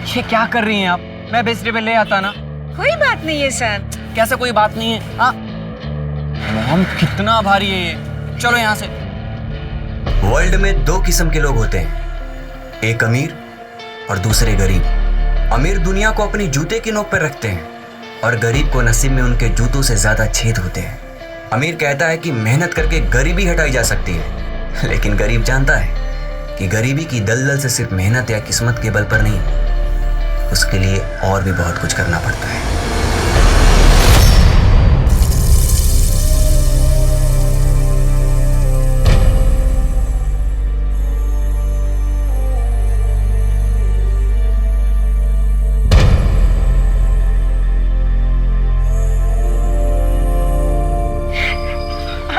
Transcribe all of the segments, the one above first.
ये क्या कर रही हैं आप? मैं बेचने पे ले आता ना। कोई बात नहीं है सर। कैसे कोई बात नहीं है? मॉम कितना भारी है ये। चलो यहाँ से। वर्ल्ड में दो किस्म के लोग होते हैं, एक अमीर और दूसरे गरीब। अमीर दुनिया को अपनी जूते की नोक पर रखते हैं और गरीब को नसीब में उनके जूतों से ज्यादा छेद होते हैं। अमीर कहता है कि मेहनत करके गरीबी हटाई जा सकती है, लेकिन गरीब जानता है कि गरीबी की दलदल से सिर्फ मेहनत या किस्मत के बल पर नहीं, उसके लिए और भी बहुत कुछ करना पड़ता है।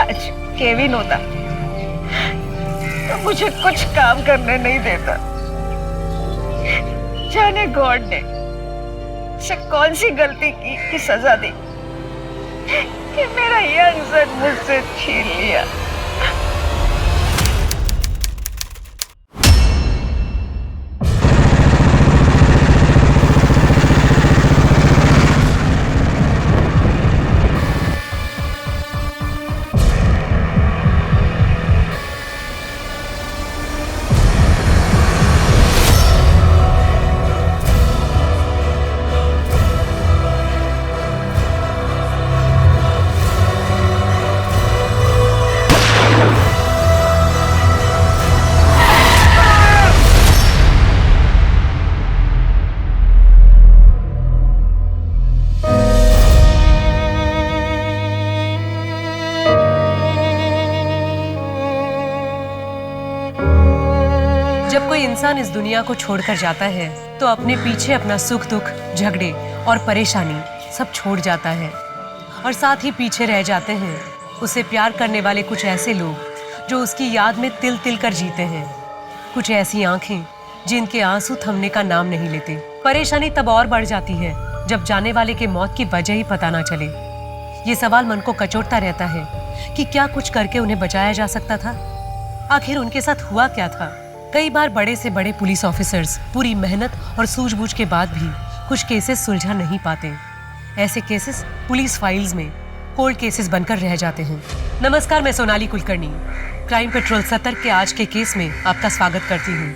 आज केविन होता तो मुझे कुछ काम करने नहीं देता। जाने गॉड ने से कौन सी गलती की कि सजा दी कि मेरा यंग सन मुझसे छीन लिया। जब कोई इंसान इस दुनिया को छोड़कर जाता है तो अपने पीछे अपना सुख दुख, झगड़े और परेशानी सब छोड़ जाता है और साथ ही पीछे रह जाते हैं उसे प्यार करने वाले कुछ ऐसे लोग जो उसकी याद में तिल तिल कर जीते हैं। कुछ ऐसी आंखें जिनके आंसू थमने का नाम नहीं लेते। परेशानी तब और बढ़ जाती है जब जाने वाले के मौत की वजह ही पता ना चले। ये सवाल मन को कचोटता रहता है कि क्या कुछ करके उन्हें बचाया जा सकता था? आखिर उनके साथ हुआ क्या था? कई बार बड़े से बड़े पुलिस ऑफिसर्स पूरी मेहनत और सूझबूझ के बाद भी कुछ केसेस सुलझा नहीं पाते। ऐसे केसेस पुलिस फाइल्स में कोल्ड केसेस बनकर रह जाते हैं। नमस्कार, मैं सोनाली कुलकर्णी क्राइम पेट्रोल 70 के आज के केस में आपका स्वागत करती हूँ।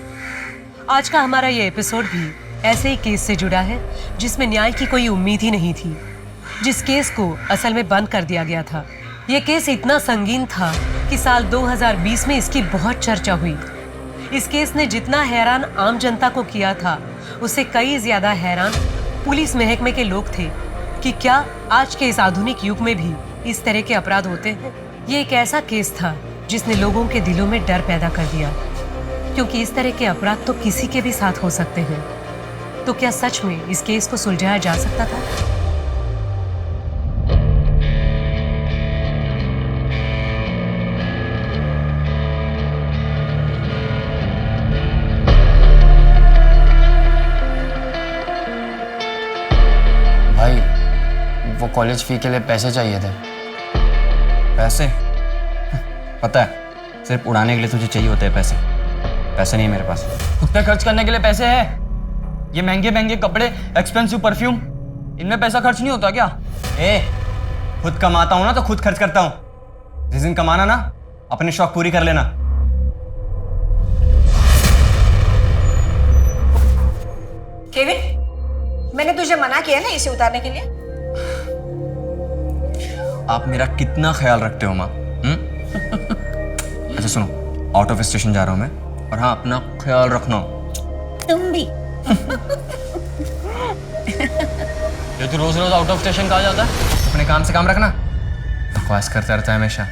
आज का हमारा ये एपिसोड भी ऐसे ही केस से जुड़ा है जिसमें न्याय की कोई उम्मीद ही नहीं थी, जिस केस को असल में बंद कर दिया गया था। ये केस इतना संगीन था कि साल 2020 में इसकी बहुत चर्चा हुई। इस केस ने जितना हैरान आम जनता को किया था उससे कई ज्यादा हैरान पुलिस महकमे के लोग थे कि क्या आज के इस आधुनिक युग में भी इस तरह के अपराध होते हैं। ये एक ऐसा केस था जिसने लोगों के दिलों में डर पैदा कर दिया, क्योंकि इस तरह के अपराध तो किसी के भी साथ हो सकते हैं। तो क्या सच में इस केस को सुलझाया जा सकता था? भाई, वो कॉलेज फी के लिए पैसे चाहिए थे। पैसे? पता है, सिर्फ उड़ाने के लिए तुझे चाहिए होते हैं पैसे। पैसे नहीं है मेरे पास। खुद पे खर्च करने के लिए पैसे है? ये महंगे महंगे कपड़े, एक्सपेंसिव परफ्यूम, इनमें पैसा खर्च नहीं होता क्या? खुद कमाता हूं ना तो खुद खर्च करता हूं। जिस दिन कमाना ना, अपने शौक पूरी कर लेना। केविन, मैंने तुझे मना किया ना इसे उतारने के लिए। आप मेरा कितना ख्याल रखते हो माँ? अच्छा सुनो, आउट ऑफ स्टेशन जा रहा हूं मैं, और हाँ, अपना ख्याल रखना। तुम भी। ये तू रोज रोज आउट ऑफ स्टेशन कहाँ जाता है? अपने काम से काम रखना। बकवास करता रहता है हमेशा।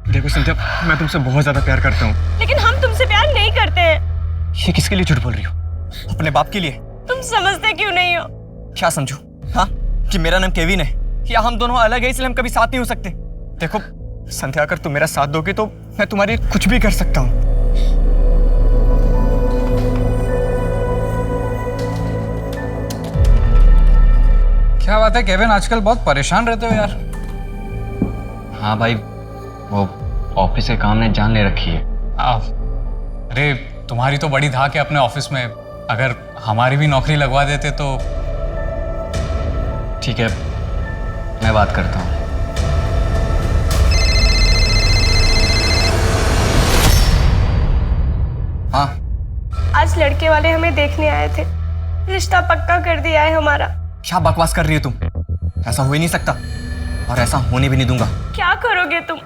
देखो सिंथिया, मैं तुमसे बहुत ज्यादा प्यार करता हूँ। लेकिन हम तुमसे प्यार नहीं करते हैं। ये किसके लिए झूठ बोल रही हो? अपने बाप के लिए। तुम समझते क्यों नहीं हो? क्या समझू? हाँ, कि मेरा नाम केविन है या हम दोनों अलग है इसलिए हम कभी साथ नहीं हो सकते। देखो संध्या, अगर तुम मेरा साथ दोगे तो मैं तुम्हारे लिए कुछ भी कर सकता हूँ। क्या बात है केविन, आजकल बहुत परेशान रहते हो यार। हाँ भाई, वो ऑफिस के काम ने जान ले रखी है। अरे तुम्हारी तो बड़ी धाक है अपने ऑफिस में, अगर हमारी भी नौकरी लगवा देते तो। ठीक है, मैं बात करता हूँ। हाँ, आज लड़के वाले हमें देखने आए थे, रिश्ता पक्का कर दिया है हमारा। क्या बकवास कर रही हो तुम? ऐसा हो ही नहीं सकता और ऐसा होने भी नहीं दूंगा। क्या करोगे तुम?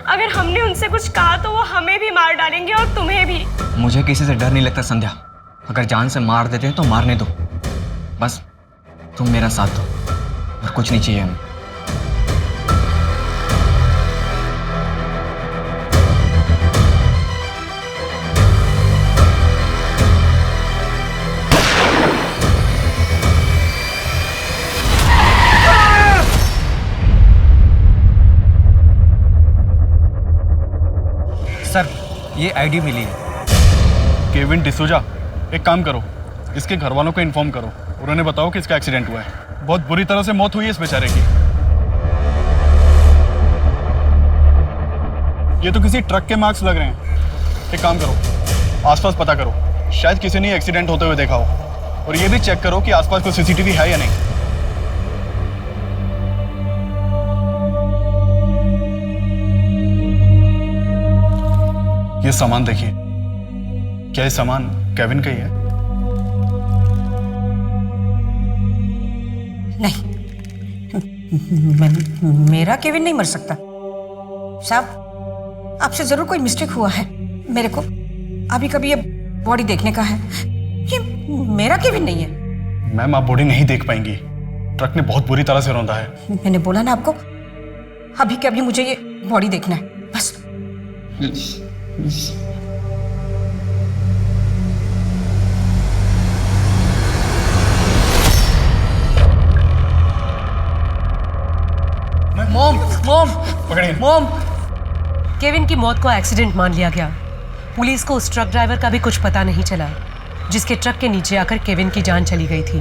अगर हमने उनसे कुछ कहा तो वो हमें भी मार डालेंगे और तुम्हें भी। मुझे किसी से डर नहीं लगता संध्या। अगर जान से मार देते हैं तो मारने दो, बस तुम मेरा साथ दो और कुछ नहीं चाहिए हमें। सर, ये आईडी मिली है। केविन डिसूजा, एक काम करो, इसके घर वालों को इन्फॉर्म करो, उन्होंने बताओ कि इसका एक्सीडेंट हुआ है। बहुत बुरी तरह से मौत हुई है इस बेचारे की। ये तो किसी ट्रक के मार्क्स लग रहे हैं। एक काम करो, आसपास पता करो, शायद किसी ने एक्सीडेंट होते हुए देखा हो। और ये भी चेक करो कि आसपास कोई सीसीटीवी है या नहीं। ये सामान देखिए, क्या ये सामान केविन का ही है? नहीं, मेरा केविन नहीं मर सकता साहब। आपसे जरूर कोई मिस्टेक हुआ है। मेरे को अभी कभी ये बॉडी देखने का है, ये मेरा केविन नहीं है। मैम, आप बॉडी नहीं देख पाएंगी, ट्रक ने बहुत बुरी तरह से रौंदा है। मैंने बोला ना आपको, अभी के अभी मुझे ये बॉडी देखना है बस। मॉम, मॉम, पकड़िए। मॉम। केविन की मौत को एक्सीडेंट मान लिया गया। पुलिस को उस ट्रक ड्राइवर का भी कुछ पता नहीं चला जिसके ट्रक के नीचे आकर केविन की जान चली गई थी।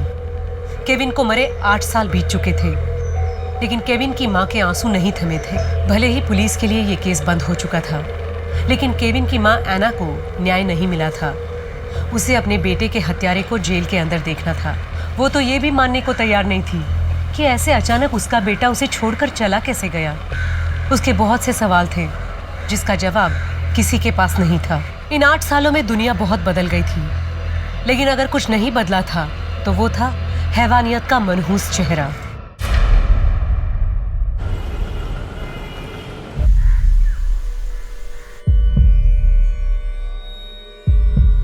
केविन को मरे 8 साल बीत चुके थे, लेकिन केविन की मां के आंसू नहीं थमे थे। भले ही पुलिस के लिए ये केस बंद हो चुका था, लेकिन केविन की मां एना को न्याय नहीं मिला था। उसे अपने बेटे के हत्यारे को जेल के अंदर देखना था। वो तो ये भी मानने को तैयार नहीं थी कि ऐसे अचानक उसका बेटा उसे छोड़कर चला कैसे गया। उसके बहुत से सवाल थे जिसका जवाब किसी के पास नहीं था। इन 8 सालों में दुनिया बहुत बदल गई थी, लेकिन अगर कुछ नहीं बदला था तो वो था हैवानियत का मनहूस चेहरा।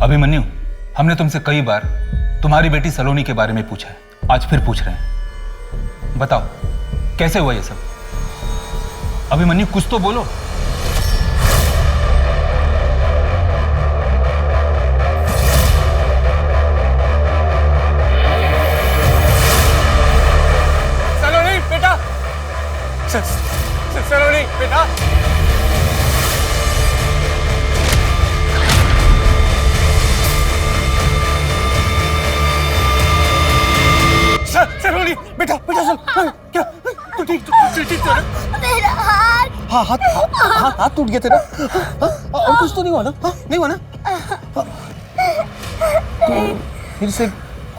अभिमन्यु, हमने तुमसे कई बार तुम्हारी बेटी सलोनी के बारे में पूछा है, आज फिर पूछ रहे हैं। बताओ कैसे हुआ ये सब? अभिमन्यु, कुछ तो बोलो। सलोनी बेटा, सलोनी बेटा। सलोनी बेटा, बेटा सुन, क्या तू ठीक तो है? मेरा हाथ। हाँ, हाथ टूट गया तेरा। और कुछ तो नहीं हुआ ना? हाँ, नहीं हुआ ना? तो फिर से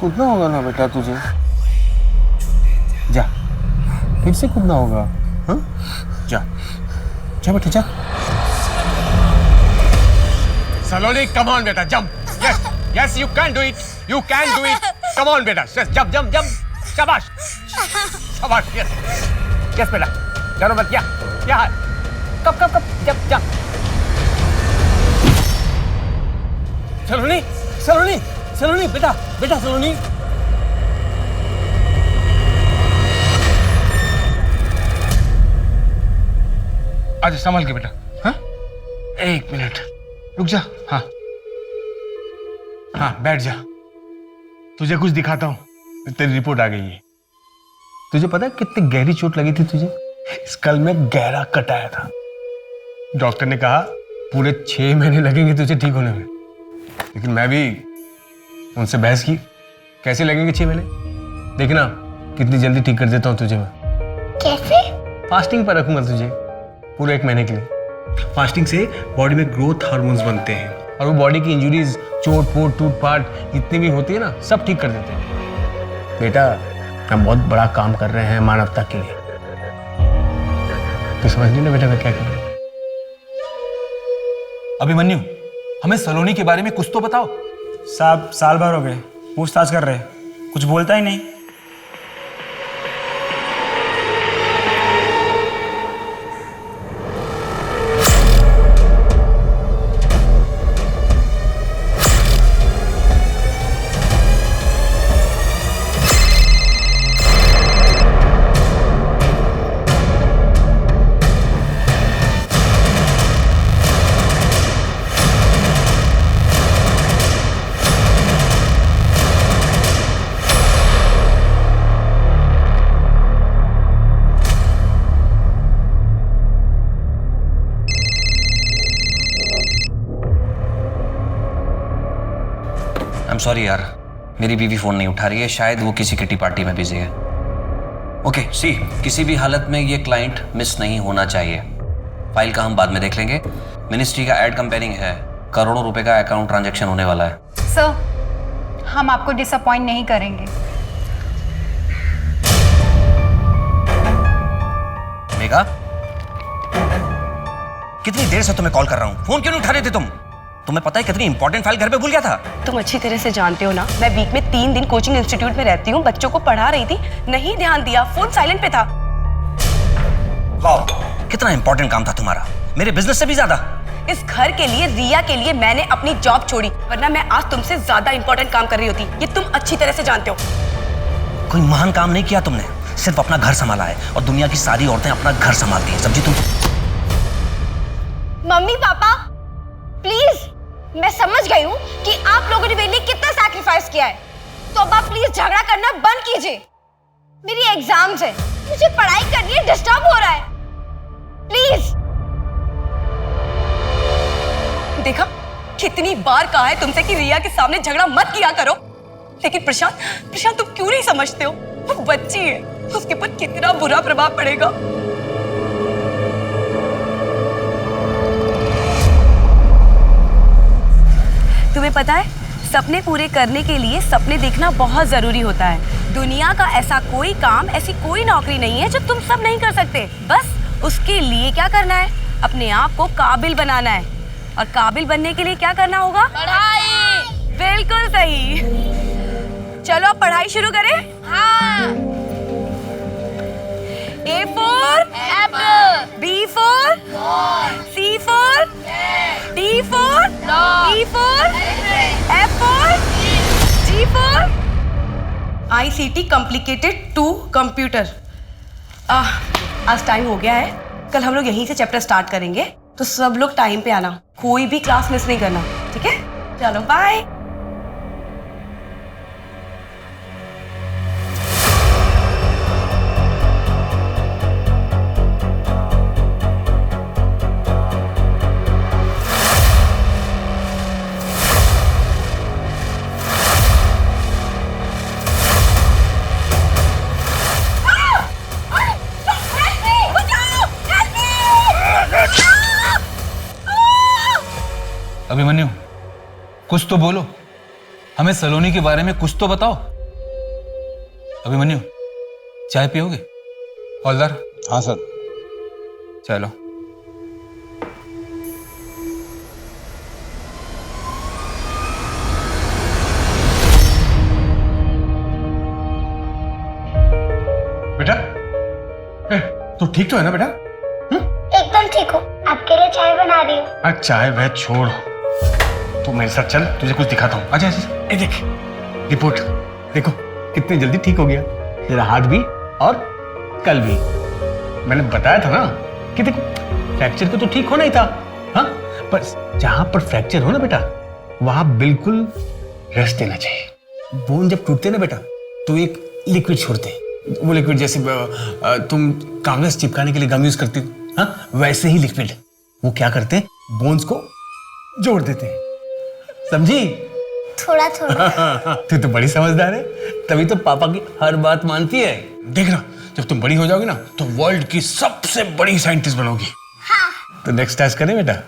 कूदना होगा ना बेटा तुझे। जा, फिर से कूदना होगा। हाँ, जा जा बेटा, जा। Saloni, come on, beta, jump. Yes, yes, you can do it. You can do it. Come on, beta. Yes, jump, jump, jump. शाबाश, शाबाश. Yes, yes, beta. डरो मत. Yeah. Come, jump. सलोनी बेटा, सलोनी। आज संभल के बेटा. हाँ? 1 मिनट. रुक जा. हाँ, बैठ जा. तुझे कुछ दिखाता हूँ. तेरी रिपोर्ट आ गई है. तुझे पता है कितनी गहरी चोट लगी थी तुझे? स्कल में गहरा कट आया था। डॉक्टर ने कहा पूरे 6 महीने लगेंगे तुझे ठीक होने में। लेकिन मैं भी उनसे बहस की, कैसे लगेंगे 6 महीने? देखना कितनी जल्दी ठीक कर देता हूँ तुझे मैं। कैसे? फास्टिंग पर रखूंगा तुझे पूरे 1 महीने के लिए। फास्टिंग से बॉडी में ग्रोथ हार्मोन्स बनते हैं और वो बॉडी की इंजुरीज, चोट पोट टूट पाट जितनी भी होती है ना, सब ठीक कर देते हैं। बेटा हम बहुत बड़ा काम कर रहे हैं मानवता के लिए। तो समझ नहीं ना बेटा मैं क्या कर रहा हूँ। अभिमन्यु, हमें सलोनी के बारे में कुछ तो बताओ। साहब साल भर हो गए पूछताछ कर रहे, कुछ बोलता ही नहीं। I'm sorry यार, मेरी बीवी फोन नहीं उठा रही है, शायद वो किसी किटी पार्टी में बिजी है। ओके सी, किसी भी हालत में ये क्लाइंट मिस नहीं होना चाहिए। फाइल का हम बाद में देख लेंगे। मिनिस्ट्री का एड कंपेयरिंग है, करोड़ों रुपए का अकाउंट ट्रांजैक्शन होने वाला है। सर हम आपको डिसअपॉइंट नहीं करेंगे। मेघा, कितनी देर से तुम्हें कॉल कर रहा हूं, फोन क्यों नहीं उठा रहे थे तुम? तुम्हें पता है कितनी इंपॉर्टेंट फाइल घर पे भूल गया था। तुम अच्छी तरह से जानते हो ना, मैं वीक में 3 दिन कोचिंग इंस्टीट्यूट में रहती हूँ, बच्चों को पढ़ा रही थी, नहीं ध्यान दिया, फोन साइलेंट पे था। वाह, कितना इंपॉर्टेंट काम था तुम्हारा, मेरे बिजनेस से भी ज्यादा। इस घर के लिए, रिया के लिए मैंने अपनी जॉब छोड़ी, वरना मैं आज तुमसे ज्यादा इंपॉर्टेंट काम कर रही होती। ये तुम अच्छी तरह से जानते हो। कोई महान काम नहीं किया तुमने, सिर्फ अपना घर संभाला है, और दुनिया की सारी औरतें अपना घर संभालती हैं, समझी तुम? मम्मी पापा प्लीज, मैं समझ गई हूँ कि आप लोगों ने मेरे लिए कितना सैक्रिफाइस किया है, तो अब आप प्लीज झगड़ा करना बंद कीजिए। मेरी एग्जाम्स है, मुझे पढ़ाई करनी है, डिस्टर्ब हो रहा है, प्लीज। देखा, कितनी बार कहा है तुमसे कि रिया के सामने झगड़ा मत किया करो, लेकिन प्रशांत तुम क्यों नहीं समझते हो? वो बच्ची है, उसके ऊपर कितना बुरा प्रभाव पड़ेगा। तुम्हें पता है, सपने पूरे करने के लिए सपने देखना बहुत जरूरी होता है। दुनिया का ऐसा कोई काम, ऐसी कोई नौकरी नहीं है जो तुम सब नहीं कर सकते। बस उसके लिए क्या करना है, अपने आप को काबिल बनाना है। और काबिल बनने के लिए क्या करना होगा? पढ़ाई। बिल्कुल सही। चलो अब पढ़ाई शुरू करें। हाँ। A for apple, B for ball, C for cat, D for dog, E for F for G for ICT complicated to computer। आज टाइम हो गया है, कल हम लोग यहीं से चैप्टर स्टार्ट करेंगे, तो सब लोग टाइम पे आना, कोई भी क्लास मिस नहीं करना, ठीक है? चलो बाय। अभिमन्यु, कुछ तो बोलो, हमें सलोनी के बारे में कुछ तो बताओ। अभिमन्यु, चाय पियोगे? हौलदार। हाँ सर। चलो। बेटा, तू ठीक तो है ना बेटा? एकदम ठीक हो, आपके लिए चाय बना रही हूँ। अच्छा चाय वह छोड़, तू मेरे साथ चल, तुझे कुछ दिखाता हूँ। अच्छा ये देख रिपोर्ट, देखो कितनी जल्दी ठीक हो गया तेरा हाथ भी और कल भी। मैंने बताया था ना कि देखो फ्रैक्चर को तो ठीक होना ही था, हाँ, पर जहां पर फ्रैक्चर हो ना बेटा, वहां बिल्कुल रेस्ट देना चाहिए। बोन जब टूटते ना बेटा, तो एक लिक्विड छोड़ते, वो लिक्विड जैसे तुम कागज चिपकाने के लिए गम यूज करती हो, हाँ वैसे ही लिक्विड वो क्या करते हैं, बोन्स को जोड़ देते हैं, समझी? थोड़ा थोड़ा। तू तो बड़ी समझदार है, तभी तो पापा की हर बात मानती है। देख ना, जब तुम बड़ी हो जाओगी ना तो वर्ल्ड की सबसे बड़ी साइंटिस्ट बनोगी। हाँ। तो नेक्स्ट टास्क करें बेटा?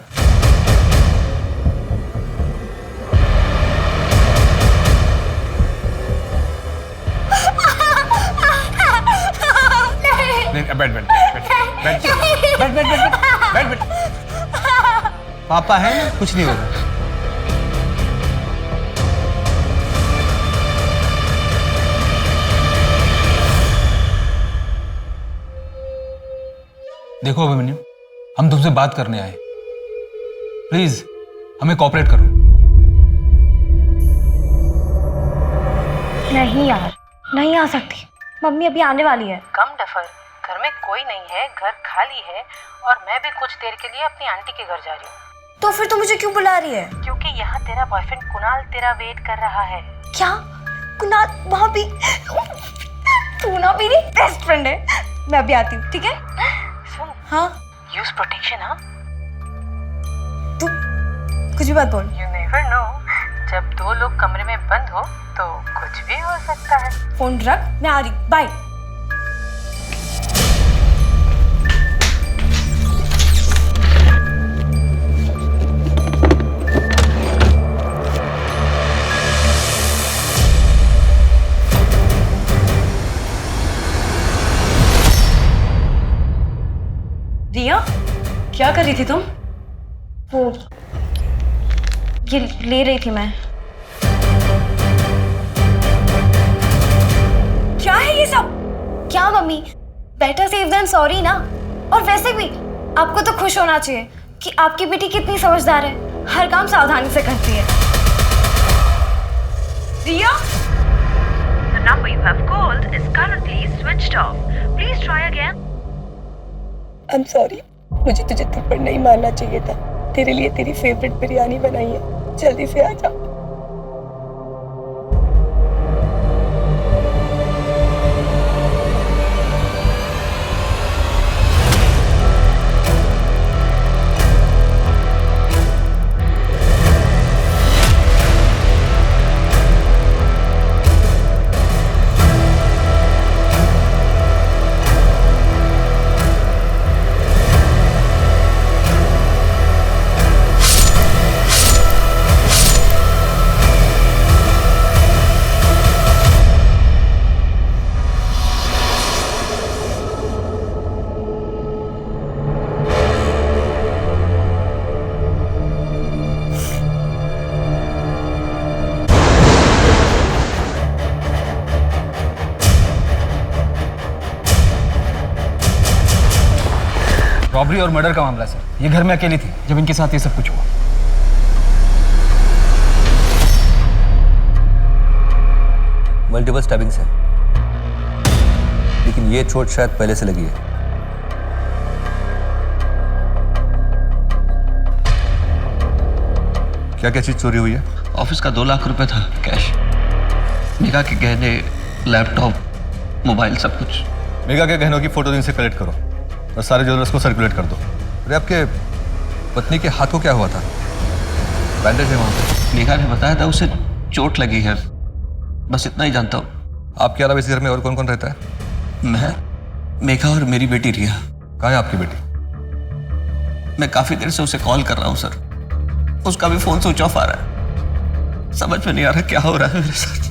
बैठ बैठ बैठ बैठ बैठ बैठ बैठ बैठ। पापा है ना, कुछ नहीं होगा। देखो अभिमन्यु, हम तुमसे बात करने आए, प्लीज हमें कोऑपरेट करो। नहीं यार, नहीं आ सकती, मम्मी अभी आने वाली है। कम डफर, घर में कोई नहीं है, घर खाली है और मैं भी कुछ देर के लिए अपनी आंटी के घर जा रही हूँ। तो फिर तू मुझे क्यों बुला रही है? क्योंकि यहाँ तेरा बॉयफ्रेंड कुणाल तेरा वेट कर रहा है। क्या? कुणाल वहाँ भी? तू ना मेरी बेस्ट फ्रेंड है। मैं अभी आती हूँ, ठीक है? सुन, हाँ यूज प्रोटेक्शन। हाँ, तू कुछ भी बात बोल। यू नेवर नो, जब दो लोग कमरे में बंद हो तो कुछ भी हो सकता है। फोन रख, मैं आ रही, बाय। रिया, क्या कर रही थी तुम? वो ये ले रही थी मैं। क्या है ये सब? क्या मम्मी, बेटर सेफ देन सॉरी ना। और वैसे भी आपको तो खुश होना चाहिए कि आपकी बेटी कितनी समझदार है, हर काम सावधानी से करती है। रिया, The number you have called is currently switched off. Please try again. I'm sorry, मुझे तुझे थप्पड़ नहीं मारना चाहिए था। तेरे लिए तेरी फेवरेट बिरयानी बनाई है, जल्दी से आ जा। रॉबरी और मर्डर का मामला सर। ये घर में अकेली थी जब इनके साथ ये सब कुछ हुआ। मल्टीपल स्टैबिंग्स है, लेकिन ये चोट शायद पहले से लगी है। क्या क्या चीज चोरी हुई है? ऑफिस का 2 लाख रुपए था कैश, मेघा के गहने, लैपटॉप, मोबाइल, सब कुछ। मेघा के गहनों की फोटो इनसे कलेक्ट करो और सारे ज्वेलर्स को सर्कुलेट कर दो। अरे आपके पत्नी के हाथ को क्या हुआ था? बैंडेज है वहाँ पे। मेघा ने बताया था उसे चोट लगी है, बस इतना ही जानता हूँ। आपके अलावा इस घर में और कौन कौन रहता है? मैं, मेघा और मेरी बेटी रिया। कहाँ है आपकी बेटी? मैं काफी देर से उसे कॉल कर रहा हूँ सर, उसका भी फोन स्विच ऑफ आ रहा है। समझ में नहीं आ रहा क्या हो रहा है मेरे साथ।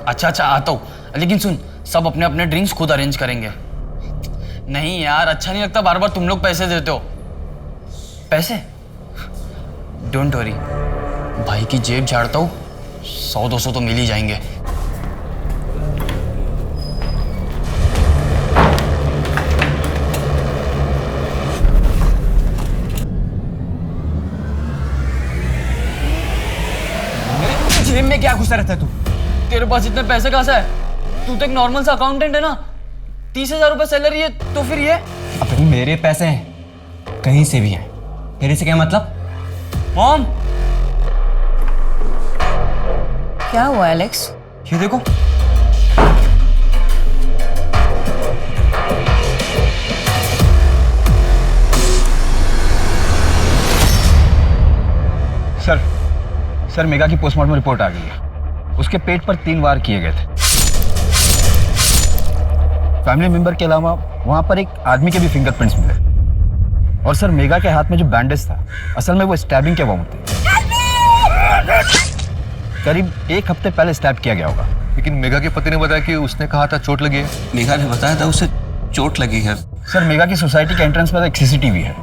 अच्छा अच्छा आता हूँ, लेकिन सुन, सब अपने अपने ड्रिंक्स खुद अरेंज करेंगे। नहीं यार, अच्छा नहीं लगता बार बार तुम लोग पैसे देते हो। पैसे? डोंट वरी, भाई की जेब झाड़ता हूँ, 100-200 तो मिल ही जाएंगे। जेब में क्या घुसा रहता है तू? तेरे पास इतने पैसे कहाँ से है? तू तो एक नॉर्मल सा अकाउंटेंट है ना। 30,000 रुपए सैलरी है तो फिर ये? अबे मेरे पैसे हैं, कहीं से भी हैं। तेरे से क्या मतलब? मॉम, क्या हुआ एलेक्स? ये देखो। सर मेघा की पोस्टमार्टम रिपोर्ट आ गई है। उसके पेट पर 3 वार किए गए थे। फैमिली मेंबर के अलावा वहां पर एक आदमी के भी फिंगरप्रिंट्स मिले। और सर मेघा के हाथ में जो बैंडेज था, असल में वो स्टैबिंग के वाउंड थे। करीब 1 हफ्ते पहले स्टैब किया गया होगा। लेकिन मेघा के पति ने बताया कि उसने कहा था चोट लगी है। मेघा ने बताया था उसे चोट लगी है। सर मेघा की सोसाइटी के एंट्रेंस पर एक सीसीटीवी है,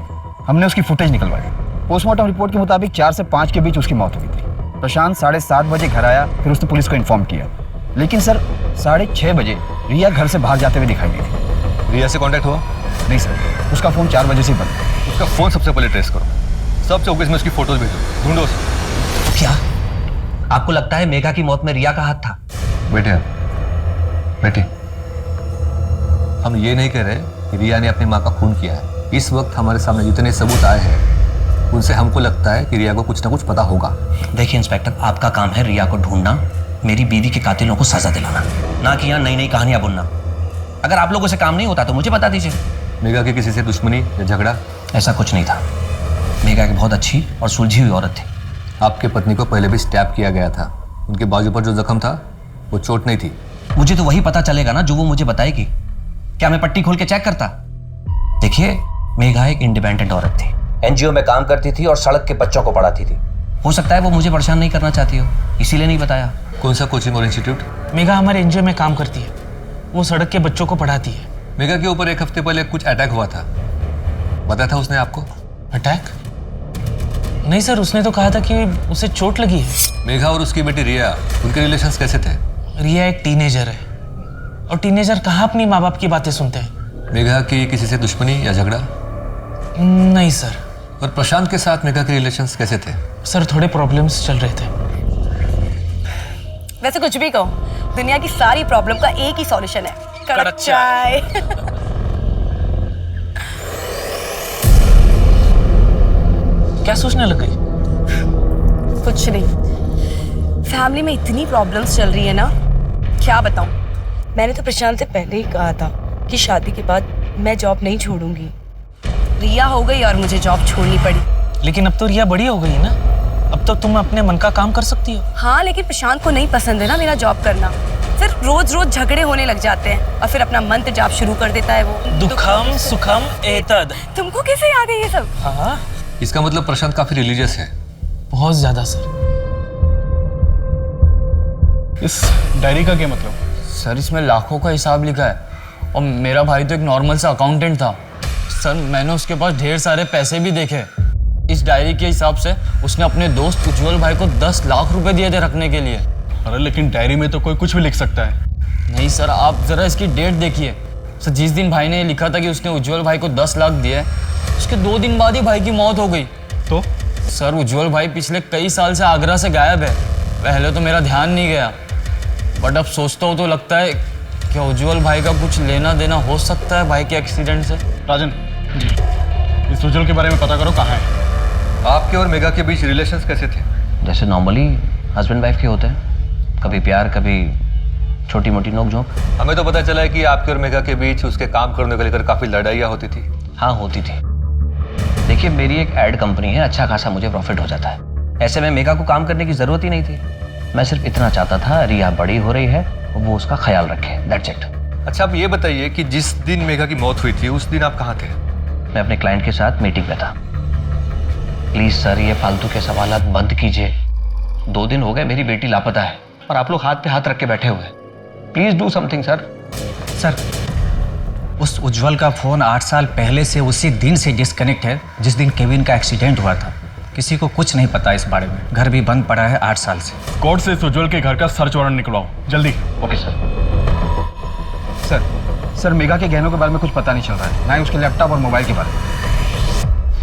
हमने उसकी फुटेज निकलवाई। पोस्टमार्टम रिपोर्ट के मुताबिक 4 से 5 के बीच उसकी मौत हुई थी। प्रशांत 7:30 बजे घर आया, फिर उसने पुलिस को इन्फॉर्म किया। लेकिन सर 6:30 बजे रिया घर से भाग जाते हुए दिखाई दी थी। रिया से कांटेक्ट हुआ? नहीं सर, उसका फोन 4 बजे से बंद। उसका फोन सबसे पहले ट्रेस करो, सब चौकीस में उसकी फोटोज भेजो, ढूंढो उसे। क्या आपको लगता है मेघा की मौत में रिया का हाथ था? बेटे हम ये नहीं कह रहे कि रिया ने अपनी माँ का खून किया है। इस वक्त हमारे सामने जितने सबूत आए हैं उनसे हमको लगता है कि रिया को कुछ ना कुछ पता होगा। देखिए इंस्पेक्टर, आपका काम है रिया को ढूंढना, मेरी बीवी के कातिलों को सजा दिलाना, ना कि यहाँ नई नई कहानियां बुनना। अगर आप लोगों से काम नहीं होता तो मुझे बता दीजिए। मेघा की किसी से दुश्मनी या झगड़ा? ऐसा कुछ नहीं था। मेघा एक बहुत अच्छी और सुलझी हुई औरत थी। आपके पत्नी को पहले भी स्टैब किया गया था। उनके बाजू पर जो जख्म था वो चोट नहीं थी। मुझे तो वही पता चलेगा ना जो वो मुझे बताएगी। क्या मैं पट्टी खोल के चेक करता? देखिए, मेघा एक इंडिपेंडेंट औरत थी, एनजीओ में काम करती थी और सड़क के बच्चों को पढ़ाती थी। हो सकता है वो मुझे परेशान नहीं करना चाहती हो, इसीलिए नहीं बताया। कौन सा कोचिंग और इंस्टीट्यूट? मेघा हमारे एनजीओ में काम करती है, वो सड़क के बच्चों को पढ़ाती है। मेघा के ऊपर 1 हफ्ते पहले कुछ अटैक हुआ था, बताया था उसने आपको? अटैक? नहीं सर, उसने तो कहा था कि उसे चोट लगी है। मेघा और उसकी बेटी रिया, उनके रिलेशंस कैसे थे? रिया एक टीनेजर है और टीनेजर कहाँ अपनी माँ बाप की बातें सुनते हैं। मेघा की किसी से दुश्मनी या झगड़ा? नहीं सर। और प्रशांत के साथ मेघा के रिलेशंस कैसे थे? सर थोड़े प्रॉब्लम्स चल रहे थे। वैसे कुछ भी कहो, दुनिया की सारी प्रॉब्लम का एक ही सॉल्यूशन है, कड़क चाय। क्या सोचने लग गई? कुछ नहीं, फैमिली में इतनी प्रॉब्लम्स चल रही है ना, क्या बताऊं। मैंने तो प्रशांत से पहले ही कहा था कि शादी के बाद मैं जॉब नहीं छोड़ूंगी। रिया हो गई और मुझे जॉब छोड़नी पड़ी। लेकिन अब तो रिया बड़ी हो गई ना, अब तो तुम अपने मन का काम कर सकती हो। हाँ, लेकिन प्रशांत को नहीं पसंद है ना मेरा जॉब करना। फिर रोज रोज झगड़े होने लग जाते हैं और फिर अपना मंत्र जाप शुरू कर देता है वो। दुखम सुखम एतद। तुमको कैसे याद है ये सब? हाँ, इसका मतलब प्रशांत काफी रिलीजियस है। बहुत ज्यादा सर। इस डायरी का क्या मतलब? सर इसमें लाखों का हिसाब लिखा है और मेरा भाई तो एक नॉर्मल सा अकाउंटेंट था। सर मैंने उसके पास ढेर सारे पैसे भी देखे। इस डायरी के हिसाब से उसने अपने दोस्त उज्जवल भाई को 10 लाख रुपए दिए थे रखने के लिए। अरे लेकिन डायरी में तो कोई कुछ भी लिख सकता है। नहीं सर, आप जरा इसकी डेट देखिए। सर जिस दिन भाई ने लिखा था कि उसने उज्जवल भाई को 10 लाख दिए, उसके 2 दिन बाद ही भाई की मौत हो गई। तो सर उज्जवल भाई पिछले कई साल से आगरा से गायब है। पहले तो मेरा ध्यान नहीं गया, बट अब सोचता हूँ तो लगता है क्या उज्जवल भाई का कुछ लेना देना हो सकता है भाई के एक्सीडेंट से। राजन जी, इस उज्जवल के बारे में पता करो, कहाँ है। आपके और मेघा के बीच रिलेशंस कैसे थे? जैसे नॉर्मली हस्बैंड वाइफ के होते हैं, कभी प्यार कभी छोटी मोटी नोक-झोंक। हमें तो पता चला है कि आपके और मेघा के बीच उसके काम करने को लेकर काफी लड़ाइयाँ होती थी। हाँ होती थी। देखिए मेरी एक एड कंपनी है, अच्छा खासा मुझे प्रॉफिट हो जाता है। ऐसे में मेघा को काम करने की जरूरत ही नहीं थी। मैं सिर्फ इतना चाहता था रिया बड़ी हो रही है, वो उसका ख्याल रखे, दैट्स इट। अच्छा आप ये बताइए कि जिस दिन मेघा की मौत हुई थी उस दिन आप कहाँ थे? मैं अपने क्लाइंट के साथ मीटिंग में था। प्लीज सर ये फालतू के सवालात बंद कीजिए। 2 दिन हो गए मेरी बेटी लापता है और आप लोग हाथ पे हाथ रख के बैठे हुए। Please do something sir. Sir उस उज्जवल का फोन 8 साल पहले से उसी दिन से डिस्कनेक्ट है जिस दिन केविन का एक्सीडेंट हुआ था। किसी को कुछ नहीं पता इस बारे में। घर भी बंद पड़ा है 8 साल से। कोर्ट से इस उज्जवल के घर का सर्च वारंट निकलवाओ जल्दी। ओके सर मेघा के गहनों के बारे में कुछ पता नहीं चल रहा है, ना ही उसके लैपटॉप और मोबाइल के बारे में।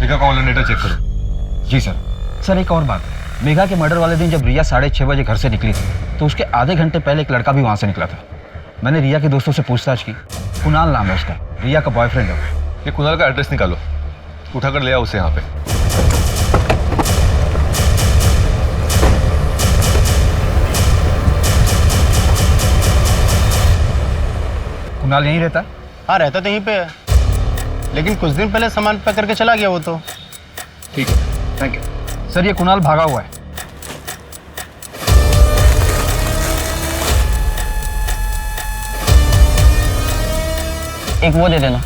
मेघा का ऑनलाइन डेटा चेक करो। जी सर एक और बात, मेघा के मर्डर वाले दिन जब रिया 6:30 बजे घर से निकली थी तो उसके आधे घंटे पहले एक लड़का भी वहाँ से निकला था। मैंने रिया के दोस्तों से पूछताछ की, कुणाल नाम है उसका, रिया का बॉयफ्रेंड है। ये कुणाल का एड्रेस निकालो, उठाकर ले आओ उसे यहाँ पे। कुणाल यहीं रहता? हाँ रहता तो यहीं पे है, लेकिन कुछ दिन पहले सामान पैक करके चला गया वो तो। ठीक है, थैंक यू सर। ये कुणाल भागा हुआ है। एक वो दे देना।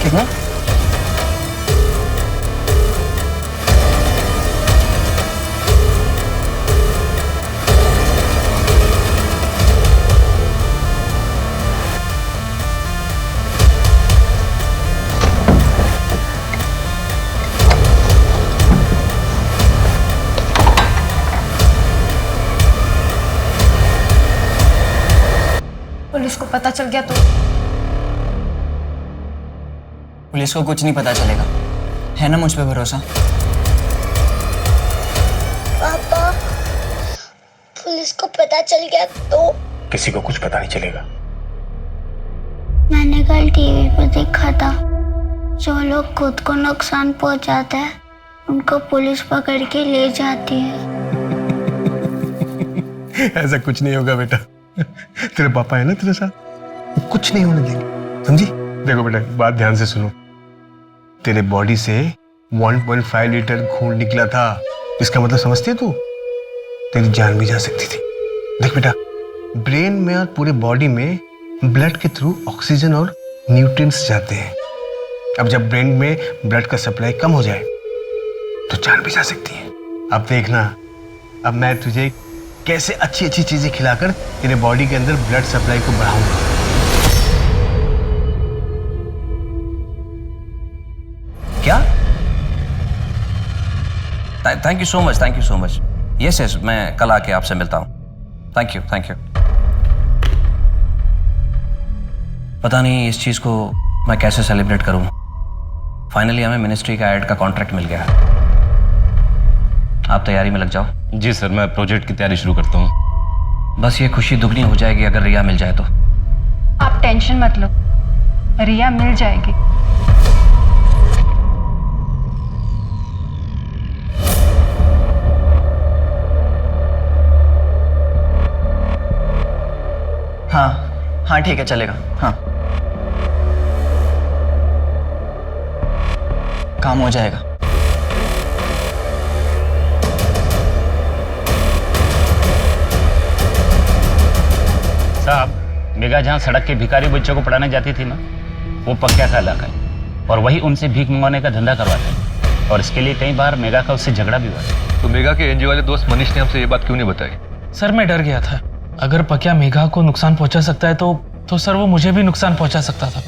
कितना? पुलिस को पता चल गया तो? पुलिस को कुछ नहीं पता चलेगा, है ना मुझ पे भरोसा? पापा, पुलिस को पता चल गया तो? किसी को कुछ पता नहीं चलेगा। मैंने कल टीवी पर देखा था, जो लोग खुद को नुकसान पहुंचाते हैं उनको पुलिस पकड़ के ले जाती है। ऐसा कुछ नहीं होगा बेटा, तेरे पापा है ना तेरे साथ, वो कुछ नहीं होने देंगे, समझी? देखो बेटा, बात ध्यान से सुनो। तेरे बॉडी से 1.5 लीटर खून निकला था, इसका मतलब समझती है तू? तेरी जान भी जा सकती थी। देख बेटा, ब्रेन में और पूरे बॉडी में ब्लड के थ्रू ऑक्सीजन और न्यूट्रिएंट्स जाते हैं। अब जब ब्रेन में ब्लड का सप्लाई कम हो जाए तो जान भी जा सकती है। अब देखना, अब मैं तुझे कैसे अच्छी अच्छी चीजें खिलाकर तेरे बॉडी के अंदर ब्लड सप्लाई को बढ़ाऊंगा। क्या? Thank you so much, thank you so much. Yes, मैं कल आके आपसे मिलता हूँ। Thank you. पता नहीं इस चीज को मैं कैसे सेलिब्रेट करूँ। फाइनली हमें मिनिस्ट्री का एड का कॉन्ट्रैक्ट मिल गया। आप तैयारी में लग जाओ। जी सर, मैं प्रोजेक्ट की तैयारी शुरू करता हूँ। बस ये खुशी दुगनी हो जाएगी अगर रिया मिल जाए तो। आप टेंशन मत लो, रिया मिल जाएगी। हाँ ठीक है, चलेगा। हाँ, काम हो जाएगा। साहब, मेघा जहाँ सड़क के भिखारी बच्चों को पढ़ाने जाती थी ना, वो पक्का का इलाका है और वही उनसे भीख मंगवाने का धंधा करवाता है और इसके लिए कई बार मेघा का उससे झगड़ा भी हुआ है। तो मेघा के एनजीओ वाले दोस्त मनीष ने हमसे ये बात क्यों नहीं बताई? सर मैं डर गया था, अगर पक्या मेघा को नुकसान पहुंचा सकता है तो सर वो मुझे भी नुकसान पहुंचा सकता था।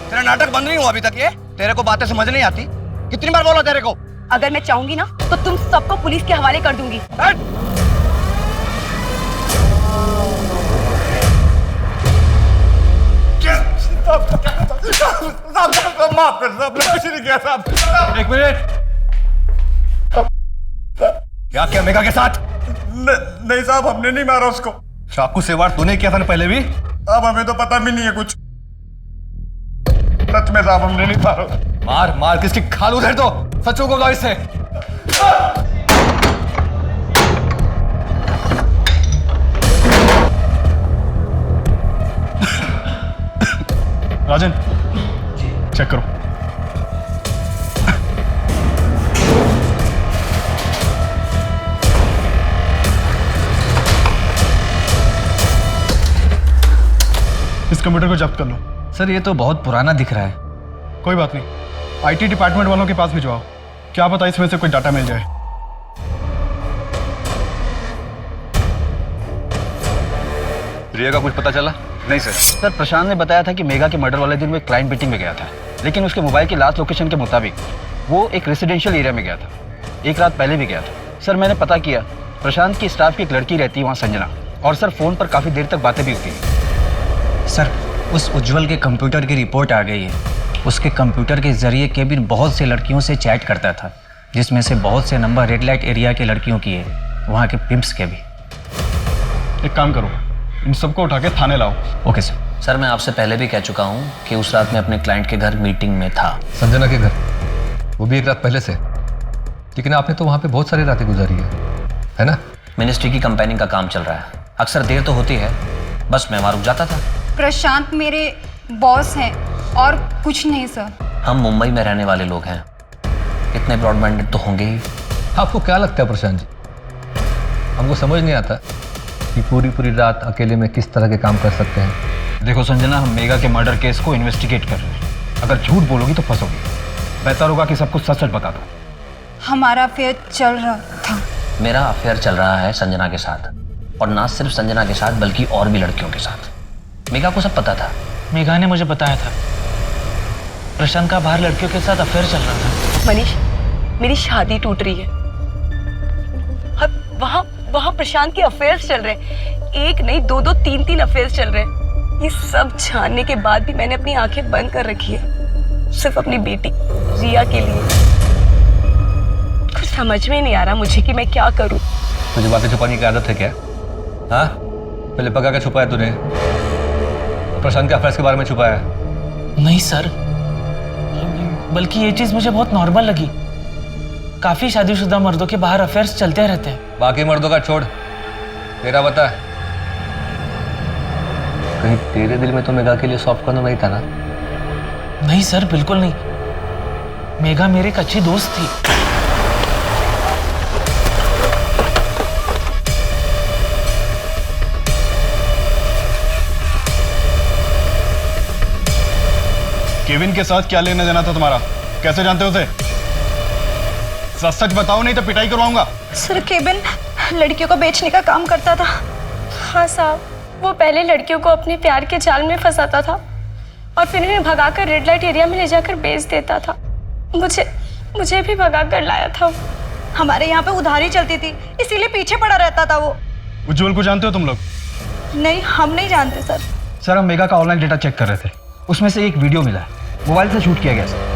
तेरा नाटक बंद नहीं हुआ अभी तक? ये तेरे को बातें समझ नहीं आती? कितनी बार बोला तेरे को? अगर मैं चाहूंगी ना तो तुम सबको पुलिस के हवाले कर दूंगी। माफ कर साहब, कुछ नहीं किया साहब। एक मिनट, क्या किया मेघा के साथ? नहीं साहब, हमने नहीं मारा उसको। चाकू से वार तूने किया था ना पहले भी? अब हमें तो पता भी नहीं है कुछ। सच में साहब, हमने नहीं मारा। मार मार किसकी खाल उधर दो, सच को गाइस से। राजन, चेक करो। इस कंप्यूटर को जब्त कर लो। सर ये तो बहुत पुराना दिख रहा है। कोई बात नहीं, आईटी डिपार्टमेंट वालों के पास भिजवाओ, क्या पता इसमें से कोई डाटा मिल जाए। रिया का कुछ पता चला? नहीं सर। सर प्रशांत ने बताया था कि मेघा के मर्डर वाले दिन वो एक क्लाइंट मीटिंग में गया था, लेकिन उसके मोबाइल की लास्ट लोकेशन के मुताबिक वो एक रेजिडेंशियल एरिया में गया था। एक रात पहले भी गया था। सर मैंने पता किया, प्रशांत की स्टाफ की एक लड़की रहती है वहाँ, संजना, और सर फ़ोन पर काफ़ी देर तक बातें भी होती हैं। सर उस उज्जवल के कंप्यूटर की रिपोर्ट आ गई है। उसके कंप्यूटर के जरिए केबिन बहुत से लड़कियों से चैट करता था, जिसमें से बहुत से नंबर रेड लाइट एरिया के लड़कियों की है, वहाँ के पिम्प्स के भी। एक काम करो, इन सबको उठा के थाने लाओ। Okay sir. सर मैं आपसे पहले भी कह चुका हूँ कि उस रात मैं अपने क्लाइंट के घर मीटिंग में था। संजना के घर, वो भी एक रात पहले से। लेकिन आपने तो वहाँ पे बहुत सारी रातें गुजारी है ना? मिनिस्ट्री की कंपेनिंग का काम चल रहा है, अक्सर देर तो होती है, बस मैं वहाँ रुक जाता था। प्रशांत मेरे बॉस हैं और कुछ नहीं सर। हम मुंबई में रहने वाले लोग हैं, इतने ब्रॉड माइंडेड तो होंगे ही। आपको क्या लगता है प्रशांत जी, हमको समझ नहीं आता कि पूरी रात अकेले में किस तरह के काम कर सकते हैं। देखो संजना, हम मेघा के मर्डर केस को इन्वेस्टिगेट कर रहे हैं। अगर झूठ बोलोगी तो फंसोगी। बेहतर होगा कि सब कुछ सच सच बता दो। हमारा अफेयर चल रहा था। मेरा अफेयर चल रहा है संजना के साथ, और ना सिर्फ संजना के साथ बल्कि और भी लड़कियों के साथ। मेघा को सब पता था। मेघा ने मुझे बताया था प्रशांत का बाहर लड़कियों के साथ अफेयर चल रहा था। मनीष, मेरी शादी टूट रही है। वहाँ प्रशांत के अफेयर्स चल रहे हैं। एक नहीं, दो, तीन अफेयर्स चल रहे हैं। ये सब जानने के बाद भी मैंने अपनी आंखें बंद कर रखी है, सिर्फ अपनी बेटी रिया के लिए। कुछ समझ में नहीं आ रहा मुझे कि मैं क्या करूं। तुझे बातें छुपाने की आदत है क्या? हाँ, पहले पका के छुपाया तूने, प्रशांत के अफेयर्स के बारे में छुपाया। नहीं सर, बल्कि ये चीज मुझे बहुत नॉर्मल लगी। काफी शादीशुदा मर्दों के बाहर अफेयर्स चलते रहते हैं। बाकी मर्दों का छोड़, तेरा बता। कहीं तेरे दिल में तो मेघा के लिए सॉफ्ट कॉर्नर नहीं था ना? नहीं सर, बिल्कुल नहीं। मेघा मेरी एक अच्छी दोस्त थी। केविन के साथ क्या लेना देना था तुम्हारा? कैसे जानते हो उसे? सच सच बताओ, नहीं तो पिटाई करवाऊंगा। सर केविन लड़कियों को बेचने का काम करता था। हाँ साहब, वो पहले लड़कियों को अपने प्यार के जाल में फंसाता था और फिर उन्हें भगाकर रेड लाइट एरिया में ले जाकर बेच देता था। मुझे भी भगाकर लाया था। हमारे यहाँ पे उधारी चलती थी, इसीलिए पीछे पड़ा रहता था वो। उज्जवल को जानते हो तुम लोग? नहीं, हम नहीं जानते सर। सर हम मेघा का ऑनलाइन डेटा चेक कर रहे थे, उसमें से एक वीडियो मिला है, मोबाइल से शूट किया गया सर।